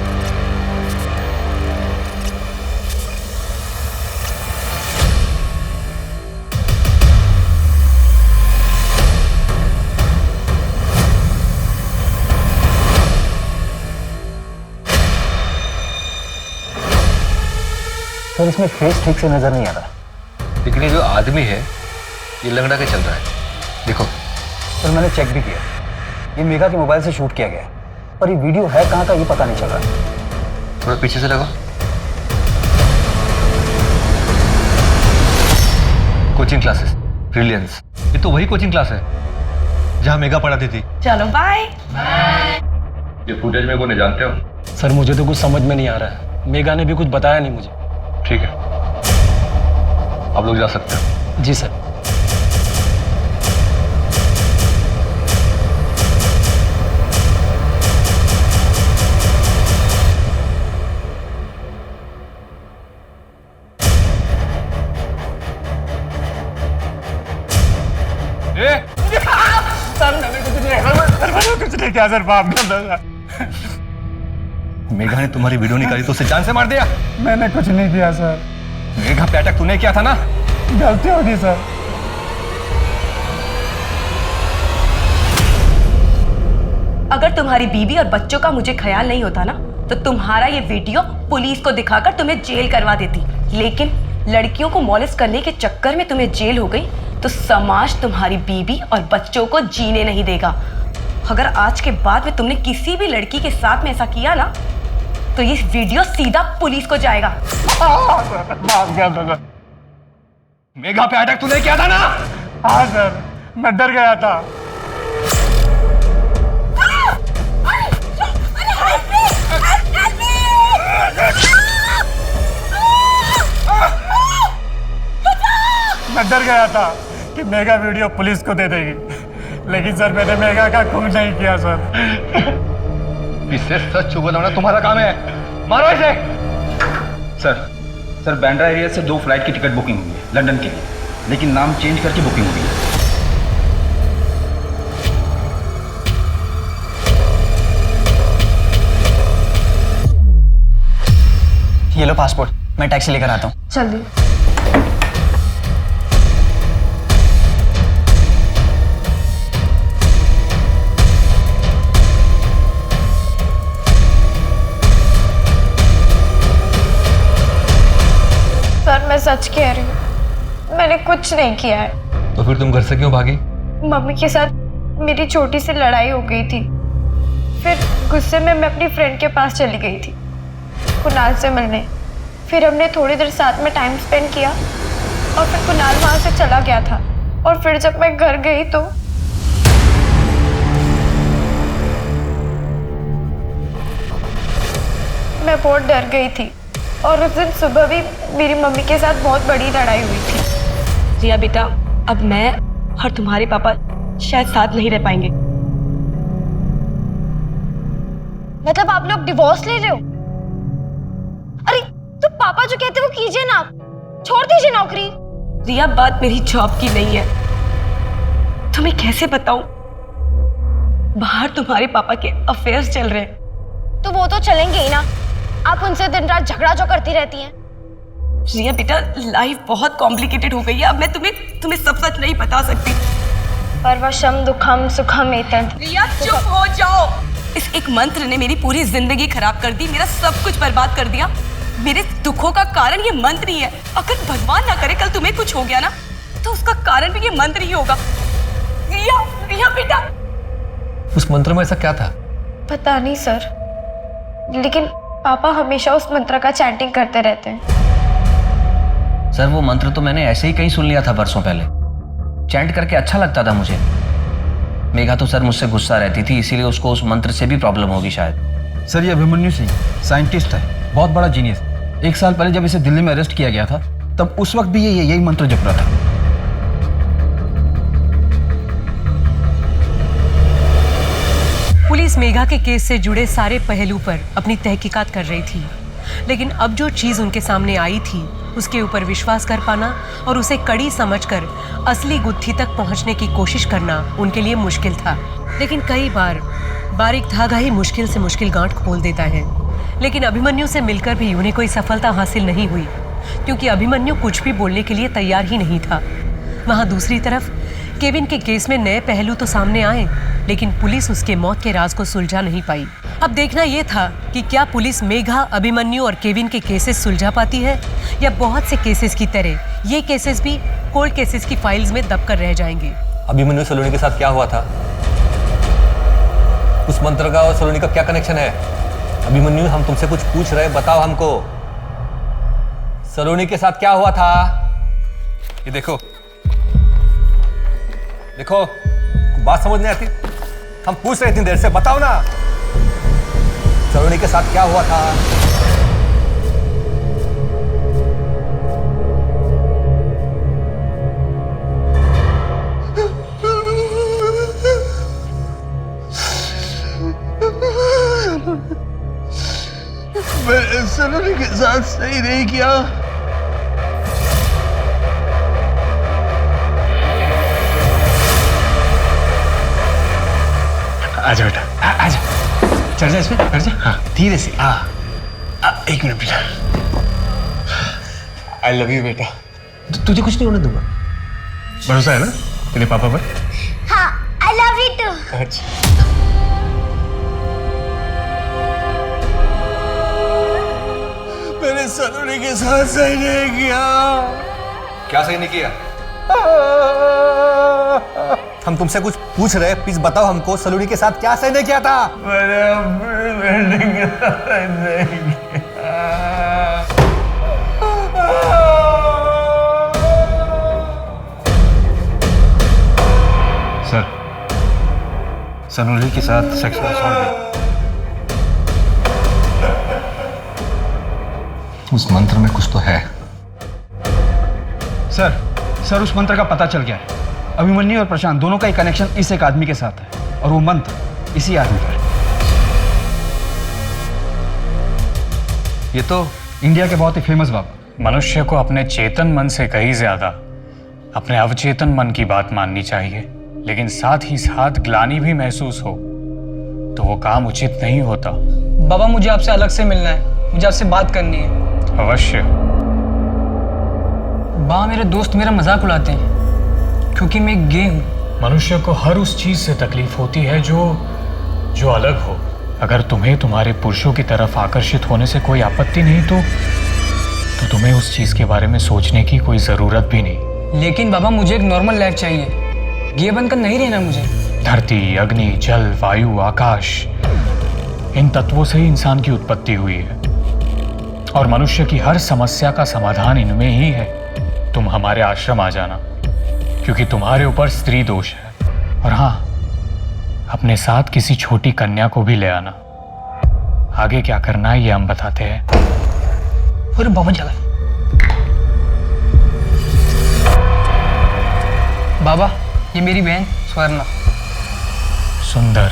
सर इसमें फेस ठीक से नजर नहीं आ रहा, लेकिन ये जो आदमी है ये लंगड़ा के चल रहा है। देखो सर मैंने चेक भी किया, ये मेघा के मोबाइल से शूट किया गया है, पर ये वीडियो है कहाँ का ये पता नहीं चल रहा। थोड़ा पीछे से लगाओ। कोचिंग क्लासेस, ब्रिलियंस, ये तो वही कोचिंग क्लास है जहाँ मेघा पढ़ाती थी। चलो बाय। ये फुटेज में कौन जानते हो? सर मुझे तो कुछ समझ में नहीं आ रहा है, मेघा ने भी कुछ बताया नहीं मुझे। ठीक है, आप लोग जा सकते हो। जी सर। सर मैंने कुछ नहीं किया सर, बाप ने मेघा ने तुम्हारी वीडियो निकाली तो उसे जान से मार दिया? मैंने कुछ नहीं किया सर। मेघा पे अटैक तूने किया था ना? गलती होगी सर। अगर तुम्हारी बीवी और बच्चों का मुझे ख्याल नहीं होता ना, तो तुम्हारा ये वीडियो पुलिस को दिखाकर तुम्हें जेल करवा देती। लेकिन लड़कियों को मॉलेस्ट करने के चक्कर में तुम्हें जेल हो गई, तो समाज तुम्हारी बीवी और बच्चों को जीने नहीं देगा। अगर आज के बाद में तुमने किसी भी लड़की के साथ में ऐसा किया ना, तो ये वीडियो सीधा पुलिस को जाएगा। मेघा पे अटैक तूने किया था ना? हाँ सर, मैं डर गया था। मैं डर गया था कि मेघा वीडियो पुलिस को दे देगी, लेकिन सर मैंने मेघा का खून नहीं किया सर। इससे सच बताना तुम्हारा काम है। मारो इसे। सर बांद्रा एरिया से 2 फ्लाइट की टिकट बुकिंग हुई है लंदन के लिए, लेकिन नाम चेंज करके बुकिंग हुई है। ये लो पासपोर्ट, मैं टैक्सी लेकर आता हूँ। जल्दी। सर मैं सच कह रही हूँ, मैंने कुछ नहीं किया है। तो फिर तुम घर से क्यों भागी? मम्मी के साथ मेरी छोटी सी लड़ाई हो गई थी, फिर गुस्से में मैं अपनी फ्रेंड के पास चली गई थी कुणाल से मिलने। फिर हमने थोड़ी देर साथ में टाइम स्पेंड किया और फिर कुणाल वहां से चला गया था। और फिर जब मैं घर गई तो मैं बहुत डर गई थी और उस दिन सुबह भी मेरी मम्मी के साथ बहुत बड़ी लड़ाई हुई थी। रिया बेटा, अब मैं और तुम्हारे पापा शायद साथ नहीं रह पाएंगे। मतलब आप लोग डिवोर्स ले रहे हो? अरे तो पापा जो कहते हैं वो कीजिए ना, छोड़ दीजिए नौकरी। रिया बात मेरी जॉब की नहीं है, तुम्हें कैसे बताऊं, बाहर तुम्हारे पापा के अफेयर्स चल रहे हैं। तो वो तो चलेंगे ही ना, आप उनसे दिन रात झगड़ा जो करती रहती हैं। रिया बेटा, लाइफ बहुत कॉम्प्लिकेटेड हो गई है, अब मैं तुम्हें सब सच नहीं बता सकती। परवशम दुखम सुखम एतद। रिया चुप हो जाओ। इस एक मंत्र ने मेरी पूरी जिंदगी खराब कर दी, मेरा सब कुछ बर्बाद कर दिया। मेरे दुखों का कारण ये मंत्र ही है। अगर भगवान ना करे कल तुम्हें कुछ हो गया ना, तो उसका कारण भी ये मंत्र ही होगा। रिया बेटा। उस मंत्र में ऐसा क्या था? पता नहीं सर, लेकिन पापा हमेशा उस मंत्र का चैंटिंग करते रहते हैं। सर वो मंत्र तो मैंने ऐसे ही कहीं सुन लिया था बरसों पहले, चैंट करके अच्छा लगता था मुझे। मेघा तो सर मुझसे गुस्सा रहती थी, इसीलिए उसको उस मंत्र से भी प्रॉब्लम होगी शायद। सर ये अभिमन्यु सिंह साइंटिस्ट है, बहुत बड़ा जीनियस। 1 साल पहले जब इसे दिल्ली में अरेस्ट किया गया था, तब उस वक्त भी यही मंत्र जप रहा था। पुलिस मेघा के केस से जुड़े सारे पहलू पर अपनी तहकीकात कर रही थी, लेकिन अब जो चीज उनके सामने आई थी उसके ऊपर विश्वास कर पाना और उसे कड़ी समझकर असली गुत्थी तक पहुंचने की कोशिश करना उनके लिए मुश्किल था। लेकिन कई बार बारीक धागा ही मुश्किल से मुश्किल गांठ खोल देता है। लेकिन अभिमन्यु से मिलकर भी उन्हें कोई सफलता हासिल नहीं हुई, क्योंकि अभिमन्यु कुछ भी बोलने के लिए तैयार ही नहीं था। वहाँ दूसरी तरफ केविन के केस में नए पहलू तो सामने आए, लेकिन पुलिस उसके मौत के राज को सुलझा नहीं पाई। अब देखना यह था कि क्या पुलिस मेघा, अभिमन्यु और केविन के केसेस सुलझा पाती है, या बहुत से केसेस की तरह ये केसेस भी कोल्ड केसेस की फाइल्स में दबकर रह जाएंगे। अभिमन्यु सलोनी के साथ क्या हुआ था? उस मंत्र का और सलोनी का क्या कनेक्शन है? अभिमन्यु, हम तुमसे कुछ पूछ रहे, बताओ हमको। सलोनी के साथ क्या हुआ था? ये देखो देखो, बात समझ नहीं आती? हम पूछ रहे इतनी देर से, बताओ ना सलोनी के साथ क्या हुआ था? मैंने सलोनी के साथ सही नहीं किया। आजा बेटा, आजा, चढ़ जा इसमें, चढ़ जा। हाँ धीरे से। एक मिनट बेटा। आई लव यू बेटा। तुझे कुछ नहीं होने दूंगा, भरोसा है ना तेरे पापा पर? हाँ, आई लव यू टू। अच्छा, मैंने सलोनी के साथ सही नहीं किया। क्या सही नहीं किया? हम तुमसे कुछ पूछ रहे, प्लीज बताओ हमको, सलोनी के साथ क्या सही नहीं किया था? मैंने अपनी बेटी के साथ सही नहीं किया। सर, सलोनी के साथ सेक्सुअल असॉल्ट। उस मंत्र में कुछ तो है। सर उस मंत्र का पता चल गया है। अभिमन्यु और प्रशांत दोनों का एक कनेक्शन इस एक आदमी के साथ है और वो मंत्र इसी आदमी पर है। ये तो इंडिया के बहुत ही फेमस बाबा। मनुष्य को अपने चेतन मन से कहीं ज्यादा अपने अवचेतन मन की बात माननी चाहिए, लेकिन साथ ही साथ ग्लानि भी महसूस हो तो वो काम उचित नहीं होता। बाबा मुझे आपसे अलग से मिलना है, मुझे आपसे बात करनी है। अवश्य। बाबा मेरे दोस्त मेरा मजाक उड़ाते हैं क्योंकि मैं गे हूँ। मनुष्य को हर उस चीज से तकलीफ होती है जो अलग हो। अगर तुम्हें तुम्हारे पुरुषों की तरफ आकर्षित होने से कोई आपत्ति नहीं तो तुम्हें उस चीज के बारे में सोचने की कोई जरूरत भी नहीं। लेकिन बाबा मुझे एक नॉर्मल लाइफ चाहिए, गे बनकर नहीं रहना मुझे। धरती, अग्नि, जल, वायु, आकाश, इन तत्वों से ही इंसान की उत्पत्ति हुई है और मनुष्य की हर समस्या का समाधान इनमें ही है। तुम हमारे आश्रम आ जाना क्योंकि तुम्हारे ऊपर स्त्री दोष है। और हाँ, अपने साथ किसी छोटी कन्या को भी ले आना। आगे क्या करना है ये हम बताते हैं। अरे बाबा जला। बाबा ये मेरी बहन स्वर्णा। सुंदर।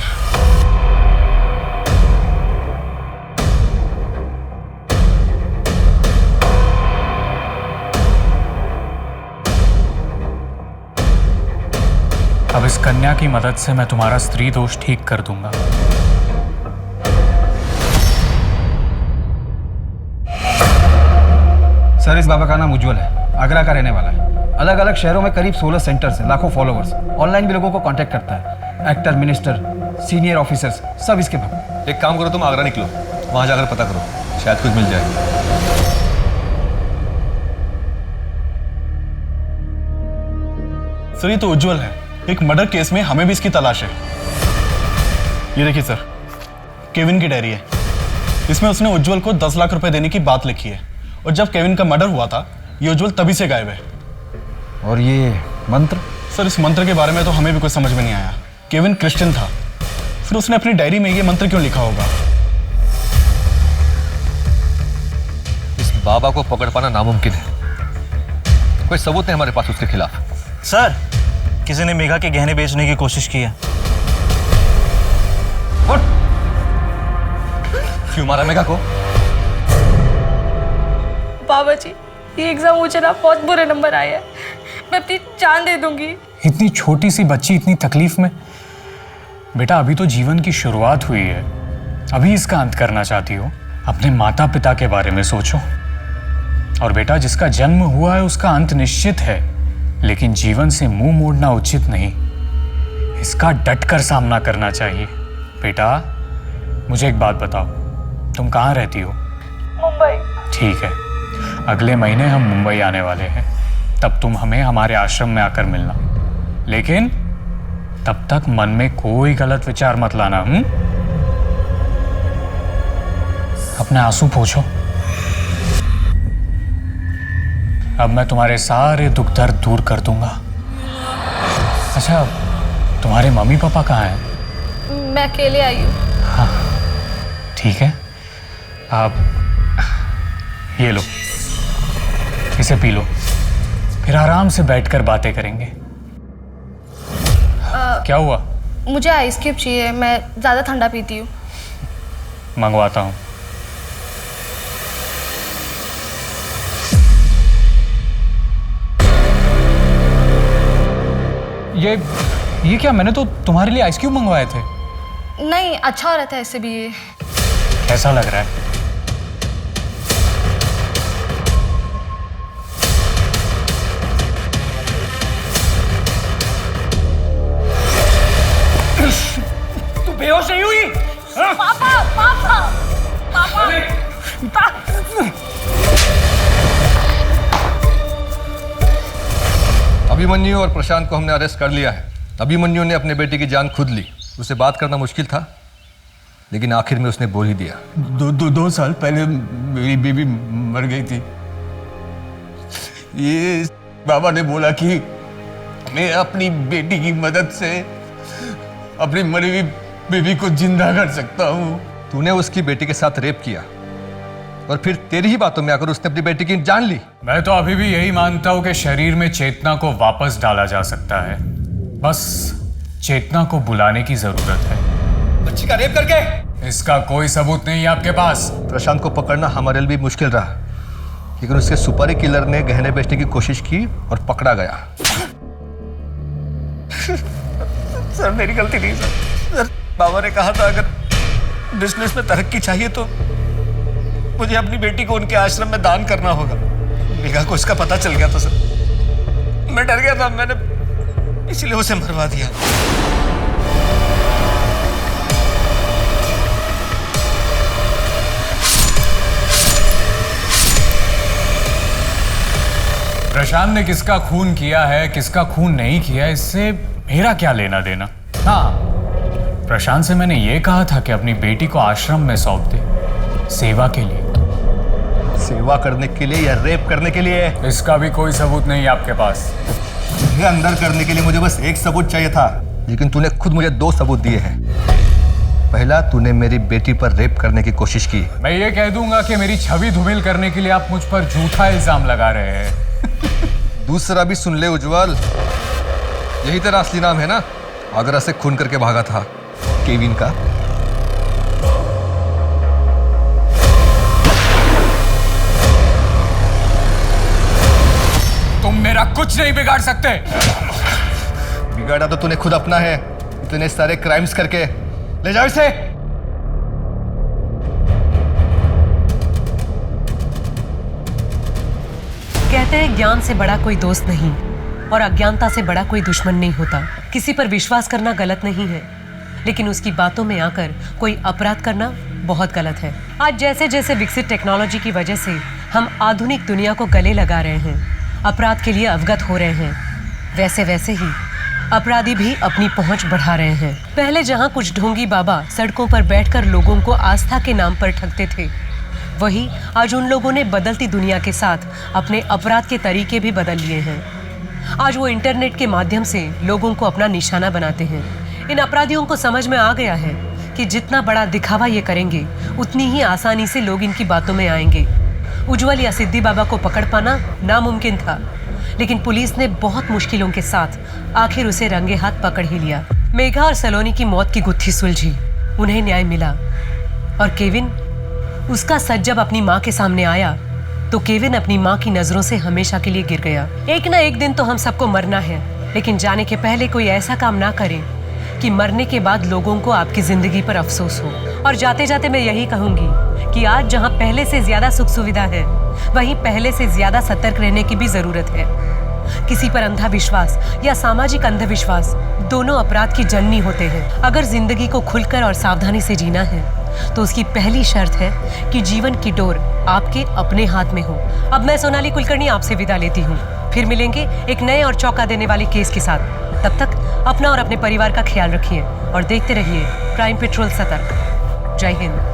अब इस कन्या की मदद से मैं तुम्हारा स्त्री दोष ठीक कर दूंगा। सर इस बाबा का नाम उज्जवल है, आगरा का रहने वाला है। अलग अलग शहरों में करीब 16 सेंटर्स हैं, लाखों फॉलोवर्स। ऑनलाइन भी लोगों को कांटेक्ट करता है। एक्टर, मिनिस्टर, सीनियर ऑफिसर्स सब इसके भक्त। एक काम करो, तुम आगरा निकलो, वहां जाकर पता करो, शायद कुछ मिल जाए। सर ये तो उज्जवल है, एक मर्डर केस में हमें भी इसकी तलाश है। ये देखिए सर, केविन की डायरी है। इसमें उसने उज्जवल को 10 लाख रुपए देने की बात लिखी है और जब केविन का मर्डर हुआ था ये उज्जवल तभी से गायब है। और ये मंत्र? सर इस मंत्र के बारे में तो हमें भी कुछ समझ में नहीं आया। केविन क्रिश्चियन था, फिर उसने अपनी डायरी में ये मंत्र क्यों लिखा होगा? इस बाबा को पकड़ पाना नामुमकिन है। कोई सबूत नहीं हमारे पास उसके खिलाफ। सर किसी ने मेघा के गहने बेचने की कोशिश की है। क्यों मारा मेघा को? बाबा जी ये एग्जाम मुझे ना बहुत बुरे नंबर आए हैं, मैं अपनी जान दे दूंगी। इतनी छोटी सी बच्ची इतनी तकलीफ में। बेटा अभी तो जीवन की शुरुआत हुई है, अभी इसका अंत करना चाहती हो? अपने माता पिता के बारे में सोचो। और बेटा जिसका जन्म हुआ है उसका अंत निश्चित है, लेकिन जीवन से मुंह मोड़ना उचित नहीं। इसका डटकर सामना करना चाहिए। बेटा मुझे एक बात बताओ, तुम कहाँ रहती हो? मुंबई। ठीक है, अगले महीने हम मुंबई आने वाले हैं, तब तुम हमें हमारे आश्रम में आकर मिलना। लेकिन तब तक मन में कोई गलत विचार मत लाना। अपने आंसू पोंछो। अब मैं तुम्हारे सारे दुख दर्द दूर कर दूंगा। अच्छा तुम्हारे मम्मी पापा कहाँ हैं? मैं अकेले आई हूँ। हाँ ठीक है, आप ये लो, इसे पी लो, फिर आराम से बैठकर बातें करेंगे। क्या हुआ? मुझे आइस क्यूब चाहिए, मैं ज़्यादा ठंडा पीती हूँ। मंगवाता हूँ। ये क्या, मैंने तो तुम्हारे लिए आइस क्यूब मंगवाए थे। नहीं अच्छा हो रहा था इससे भी। ये कैसा लग रहा है? तू बेहोश नहीं हुई? पापा पापा पापा अभिमन्यु और प्रशांत को हमने अरेस्ट कर लिया है। अभिमन्यु ने अपने बेटे की जान खुद ली। उसे बात करना मुश्किल था, लेकिन आखिर में उसने बोल ही दिया। दो साल पहले मेरी बेबी मर गई थी। ये बाबा ने बोला कि मैं अपनी बेटी की मदद से अपनी मरी हुई बेबी को जिंदा कर सकता हूँ। तूने उसकी बेटी के साथ रेप किया और फिर तेरी ही बातों में आकर उसने अपनी बेटी की जान ली। मैं तो अभी भी यही मानता हूं कि शरीर में चेतना को वापस डाला जा सकता है, बस चेतना को बुलाने की जरूरत है। बच्ची का रेप करके? इसका कोई सबूत नहीं है आपके पास। प्रशांत को पकड़ना हमारे लिए भी मुश्किल रहा, लेकिन उसके सुपारी किलर ने गहने बेचने की कोशिश की और पकड़ा गया। सर मेरी गलती नहीं सर। बाबा ने कहा था अगर बिजनेस में तरक्की चाहिए तो मुझे अपनी बेटी को उनके आश्रम में दान करना होगा। मेघा को इसका पता चल गया था सर, मैं डर गया था, मैंने इसलिए उसे मरवा दिया। प्रशांत ने किसका खून किया है, किसका खून नहीं किया, इससे मेरा क्या लेना देना। हाँ, प्रशांत से मैंने ये कहा था कि अपनी बेटी को आश्रम में सौंप दे, सेवा के लिए। सेवा करने के लिए या रेप करने के लिए? इसका भी कोई सबूत नहीं है आपके पास। तुझे अंदर करने के लिए मुझे बस एक सबूत चाहिए था, लेकिन तूने खुद मुझे 2 सबूत दिए हैं। पहला, तूने मेरी बेटी पर रेप करने की कोशिश की। मैं ये कह दूंगा कि मेरी छवि धूमिल करने के लिए आप मुझ पर झूठा इल्जाम लगा रहे हैं। दूसरा भी सुन ले उज्जवल, यही तेरा असली नाम है ना? आगरा से खून करके भागा था, केविन का। तुम मेरा कुछ नहीं बिगाड़ सकते। बिगाड़ा तो तूने खुद अपना है, इतने सारे क्राइम्स करके। ले जाओ इसे। कहते हैं ज्ञान से बड़ा कोई दोस्त नहीं और अज्ञानता से बड़ा कोई दुश्मन नहीं होता। किसी पर विश्वास करना गलत नहीं है, लेकिन उसकी बातों में आकर कोई अपराध करना बहुत गलत है। आज जैसे जैसे विकसित टेक्नोलॉजी की वजह से हम आधुनिक दुनिया को गले लगा रहे हैं, अपराध के लिए अवगत हो रहे हैं, वैसे वैसे ही अपराधी भी अपनी पहुंच बढ़ा रहे हैं। पहले जहां कुछ ढोंगी बाबा सड़कों पर बैठकर लोगों को आस्था के नाम पर ठगते थे, वही आज उन लोगों ने बदलती दुनिया के साथ अपने अपराध के तरीके भी बदल लिए हैं। आज वो इंटरनेट के माध्यम से लोगों को अपना निशाना बनाते हैं। इन अपराधियों को समझ में आ गया है कि जितना बड़ा दिखावा ये करेंगे, उतनी ही आसानी से लोग इनकी बातों में आएंगे। उज्जवल या सिद्धि बाबा को पकड़ पाना नामुमकिन था, लेकिन पुलिस ने बहुत मुश्किलों के साथ आखिर उसे रंगे हाथ पकड़ ही लिया। मेघा और सलोनी की मौत की गुत्थी सुलझी, उन्हें न्याय मिला। और केविन, उसका सच जब अपनी माँ के सामने आया तो केविन अपनी माँ की नजरों से हमेशा के लिए गिर गया। एक ना एक दिन तो हम सबको मरना है, लेकिन जाने के पहले कोई ऐसा काम ना करें कि मरने के बाद लोगों को आपकी जिंदगी पर अफसोस हो। और जाते जाते मैं यही कहूंगी कि आज जहां पहले से ज्यादा सुख सुविधा है, वहीं पहले से ज्यादा सतर्क रहने की भी जरूरत है। किसी पर अंधा विश्वास या सामाजिक अंधविश्वास दोनों अपराध की जननी होते हैं। अगर जिंदगी को खुलकर और सावधानी से जीना है तो उसकी पहली शर्त है कि जीवन की डोर आपके अपने हाथ में हो। अब मैं सोनाली कुलकर्णी आपसे विदा लेती हूँ। फिर मिलेंगे एक नए और चौंका देने वाले केस के साथ। तब तक अपना और अपने परिवार का ख्याल रखिए और देखते रहिए क्राइम पेट्रोल सतर्क। जय हिंद।